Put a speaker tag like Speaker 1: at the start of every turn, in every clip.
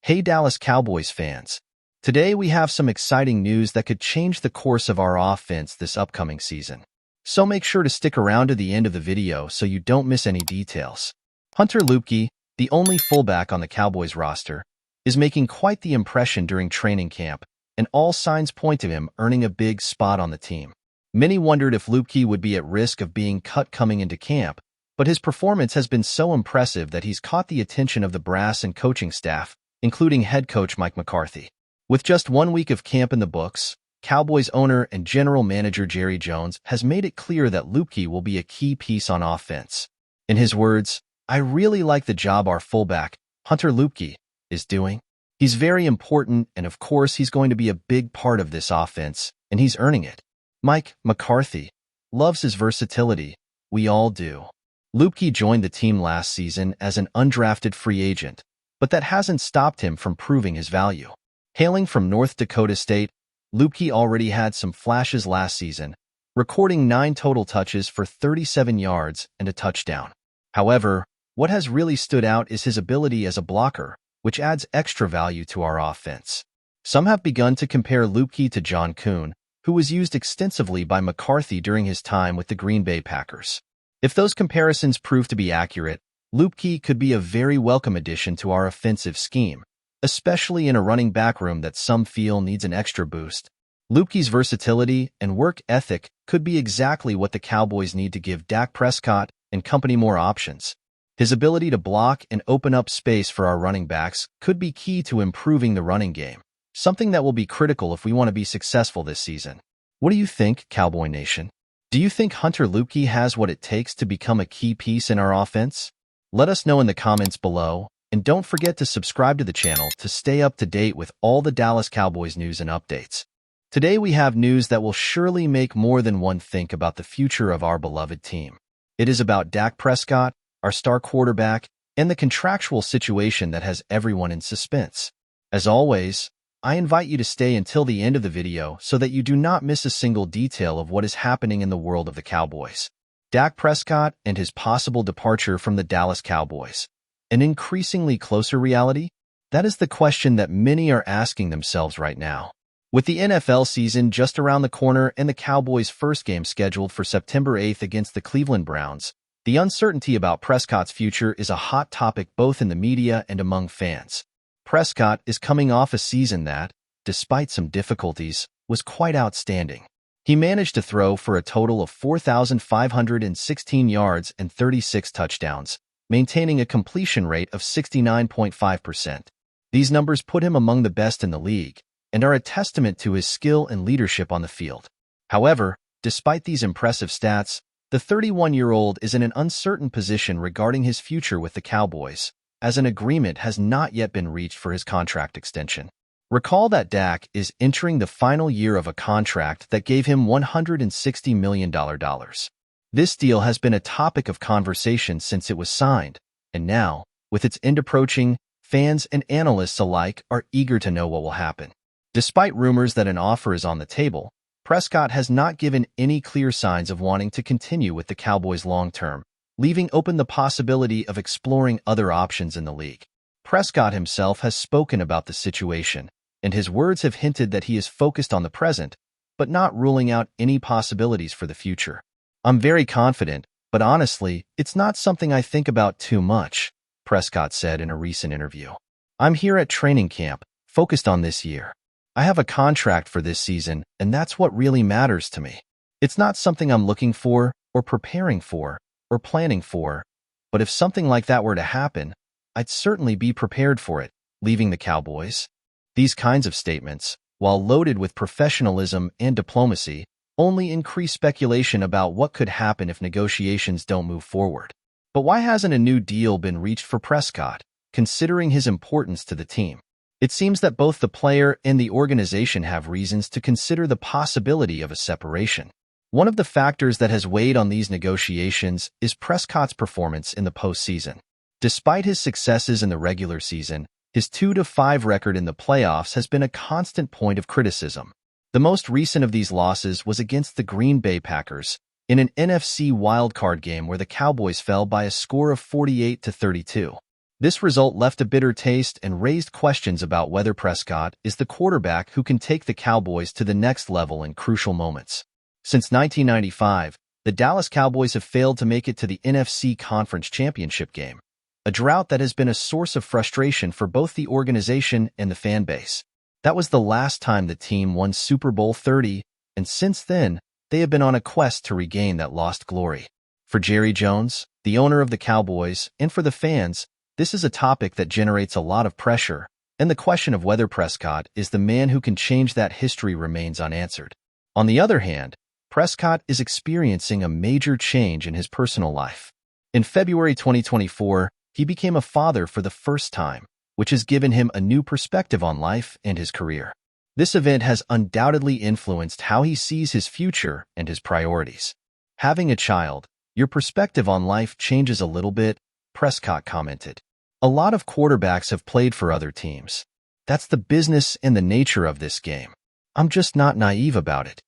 Speaker 1: Hey Dallas Cowboys fans! Today we have some exciting news that could change the course of our offense this upcoming season. So make sure to stick around to the end of the video so you don't miss any details. Hunter Luepke, the only fullback on the Cowboys roster, is making quite the impression during training camp, and all signs point to him earning a big spot on the team. Many wondered if Luepke would be at risk of being cut coming into camp, but his performance has been so impressive that he's caught the attention of the brass and coaching staff, including head coach Mike McCarthy. With just 1 week of camp in the books, Cowboys owner and general manager Jerry Jones has made it clear that Luepke will be a key piece on offense. In his words, "I really like the job our fullback, Hunter Luepke, is doing. He's very important, and of course he's going to be a big part of this offense, and he's earning it." Mike McCarthy loves his versatility. We all do. Luepke joined the team last season as an undrafted free agent, but that hasn't stopped him from proving his value. Hailing from North Dakota State, Luepke already had some flashes last season, recording 9 total touches for 37 yards and a touchdown. However, what has really stood out is his ability as a blocker, which adds extra value to our offense. Some have begun to compare Luepke to John Kuhn, who was used extensively by McCarthy during his time with the Green Bay Packers. If those comparisons prove to be accurate, Luepke could be a very welcome addition to our offensive scheme, especially in a running back room that some feel needs an extra boost. Luepke's versatility and work ethic could be exactly what the Cowboys need to give Dak Prescott and company more options. His ability to block and open up space for our running backs could be key to improving the running game, something that will be critical if we want to be successful this season. What do you think, Cowboy Nation? Do you think Hunter Luepke has what it takes to become a key piece in our offense? Let us know in the comments below, and don't forget to subscribe to the channel to stay up to date with all the Dallas Cowboys news and updates. Today we have news that will surely make more than one think about the future of our beloved team. It is about Dak Prescott, our star quarterback, and the contractual situation that has everyone in suspense. As always, I invite you to stay until the end of the video so that you do not miss a single detail of what is happening in the world of the Cowboys. Dak Prescott and his possible departure from the Dallas Cowboys. An increasingly closer reality? That is the question that many are asking themselves right now. With the NFL season just around the corner and the Cowboys' first game scheduled for September 8th against the Cleveland Browns, the uncertainty about Prescott's future is a hot topic both in the media and among fans. Prescott is coming off a season that, despite some difficulties, was quite outstanding. He managed to throw for a total of 4,516 yards and 36 touchdowns, maintaining a completion rate of 69.5%. These numbers put him among the best in the league and are a testament to his skill and leadership on the field. However, despite these impressive stats, the 31-year-old is in an uncertain position regarding his future with the Cowboys, as an agreement has not yet been reached for his contract extension. Recall that Dak is entering the final year of a contract that gave him $160 million. This deal has been a topic of conversation since it was signed, and now, with its end approaching, fans and analysts alike are eager to know what will happen. Despite rumors that an offer is on the table, Prescott has not given any clear signs of wanting to continue with the Cowboys long-term, leaving open the possibility of exploring other options in the league. Prescott himself has spoken about the situation, and his words have hinted that he is focused on the present, but not ruling out any possibilities for the future. "I'm very confident, but honestly, it's not something I think about too much," Prescott said in a recent interview. "I'm here at training camp, focused on this year. I have a contract for this season, and that's what really matters to me. It's not something I'm looking for, or preparing for, or planning for, but if something like that were to happen, I'd certainly be prepared for it, leaving the Cowboys." These kinds of statements, while loaded with professionalism and diplomacy, only increase speculation about what could happen if negotiations don't move forward. But why hasn't a new deal been reached for Prescott, considering his importance to the team? It seems that both the player and the organization have reasons to consider the possibility of a separation. One of the factors that has weighed on these negotiations is Prescott's performance in the postseason. Despite his successes in the regular season, his 2-5 record in the playoffs has been a constant point of criticism. The most recent of these losses was against the Green Bay Packers, in an NFC wildcard game where the Cowboys fell by a score of 48-32. This result left a bitter taste and raised questions about whether Prescott is the quarterback who can take the Cowboys to the next level in crucial moments. Since 1995, the Dallas Cowboys have failed to make it to the NFC Conference Championship game, a drought that has been a source of frustration for both the organization and the fan base. That was the last time the team won Super Bowl 30, and since then, they have been on a quest to regain that lost glory. For Jerry Jones, the owner of the Cowboys, and for the fans, this is a topic that generates a lot of pressure, and the question of whether Prescott is the man who can change that history remains unanswered. On the other hand, Prescott is experiencing a major change in his personal life. In February 2024, he became a father for the first time, which has given him a new perspective on life and his career. This event has undoubtedly influenced how he sees his future and his priorities. Having a child, your perspective on life changes a little bit, Prescott commented. A lot of quarterbacks have played for other teams. That's the business and the nature of this game. I'm just not naive about it.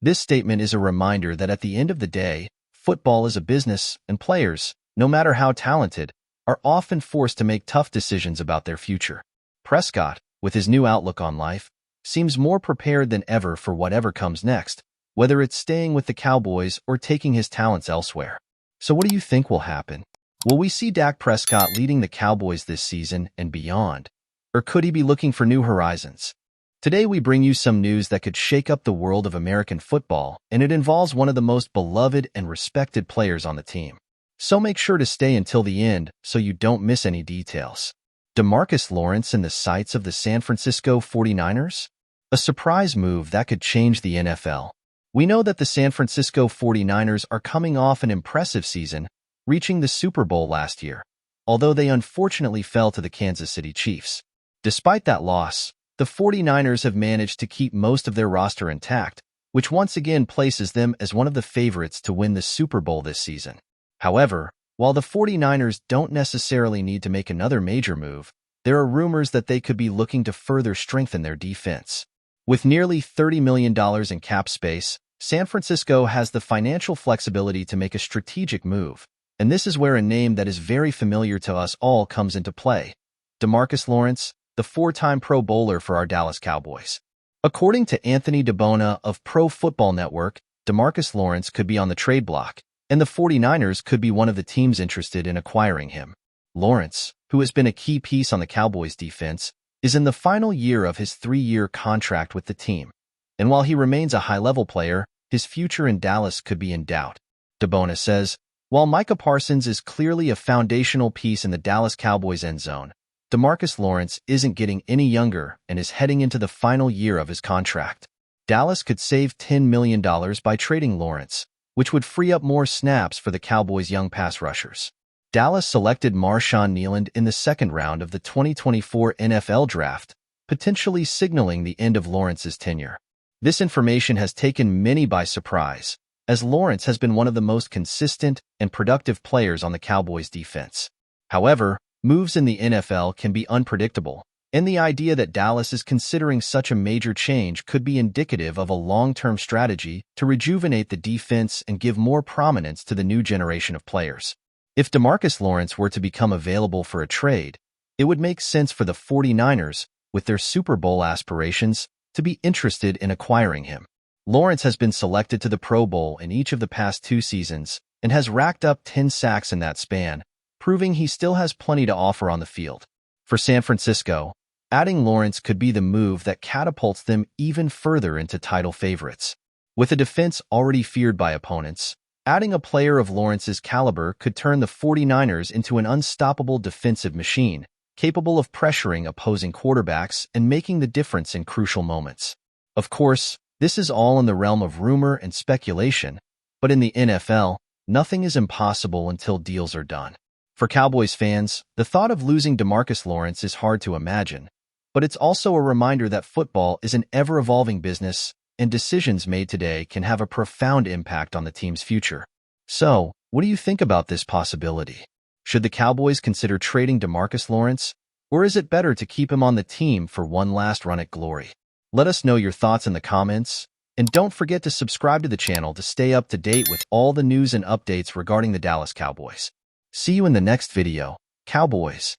Speaker 1: This statement is a reminder that at the end of the day, football is a business, and players, no matter how talented, are often forced to make tough decisions about their future. Prescott, with his new outlook on life, seems more prepared than ever for whatever comes next, whether it's staying with the Cowboys or taking his talents elsewhere. So what do you think will happen? Will we see Dak Prescott leading the Cowboys this season and beyond? Or could he be looking for new horizons? Today we bring you some news that could shake up the world of American football, and it involves one of the most beloved and respected players on the team. So make sure to stay until the end so you don't miss any details. Demarcus Lawrence in the sights of the San Francisco 49ers? A surprise move that could change the NFL. We know that the San Francisco 49ers are coming off an impressive season, reaching the Super Bowl last year, although they unfortunately fell to the Kansas City Chiefs. Despite that loss, the 49ers have managed to keep most of their roster intact, which once again places them as one of the favorites to win the Super Bowl this season. However, while the 49ers don't necessarily need to make another major move, there are rumors that they could be looking to further strengthen their defense. With nearly $30 million in cap space, San Francisco has the financial flexibility to make a strategic move, and this is where a name that is very familiar to us all comes into play: Demarcus Lawrence, the four-time Pro Bowler for our Dallas Cowboys. According to Anthony DeBona of Pro Football Network, Demarcus Lawrence could be on the trade block, and the 49ers could be one of the teams interested in acquiring him. Lawrence, who has been a key piece on the Cowboys' defense, is in the final year of his 3-year contract with the team, and while he remains a high-level player, his future in Dallas could be in doubt. DeBona says, while Micah Parsons is clearly a foundational piece in the Dallas Cowboys' end zone, Demarcus Lawrence isn't getting any younger and is heading into the final year of his contract. Dallas could save $10 million by trading Lawrence, which would free up more snaps for the Cowboys' young pass rushers. Dallas selected Marshawn Kneyland in the second round of the 2024 NFL Draft, potentially signaling the end of Lawrence's tenure. This information has taken many by surprise, as Lawrence has been one of the most consistent and productive players on the Cowboys' defense. However, moves in the NFL can be unpredictable, and the idea that Dallas is considering such a major change could be indicative of a long-term strategy to rejuvenate the defense and give more prominence to the new generation of players. If Demarcus Lawrence were to become available for a trade, it would make sense for the 49ers, with their Super Bowl aspirations, to be interested in acquiring him. Lawrence has been selected to the Pro Bowl in each of the past 2 seasons and has racked up 10 sacks in that span, proving he still has plenty to offer on the field. For San Francisco, adding Lawrence could be the move that catapults them even further into title favorites. With a defense already feared by opponents, adding a player of Lawrence's caliber could turn the 49ers into an unstoppable defensive machine, capable of pressuring opposing quarterbacks and making the difference in crucial moments. Of course, this is all in the realm of rumor and speculation, but in the NFL, nothing is impossible until deals are done. For Cowboys fans, the thought of losing Demarcus Lawrence is hard to imagine, but it's also a reminder that football is an ever-evolving business, and decisions made today can have a profound impact on the team's future. So, what do you think about this possibility? Should the Cowboys consider trading Demarcus Lawrence, or is it better to keep him on the team for one last run at glory? Let us know your thoughts in the comments, and don't forget to subscribe to the channel to stay up to date with all the news and updates regarding the Dallas Cowboys. See you in the next video, Cowboys.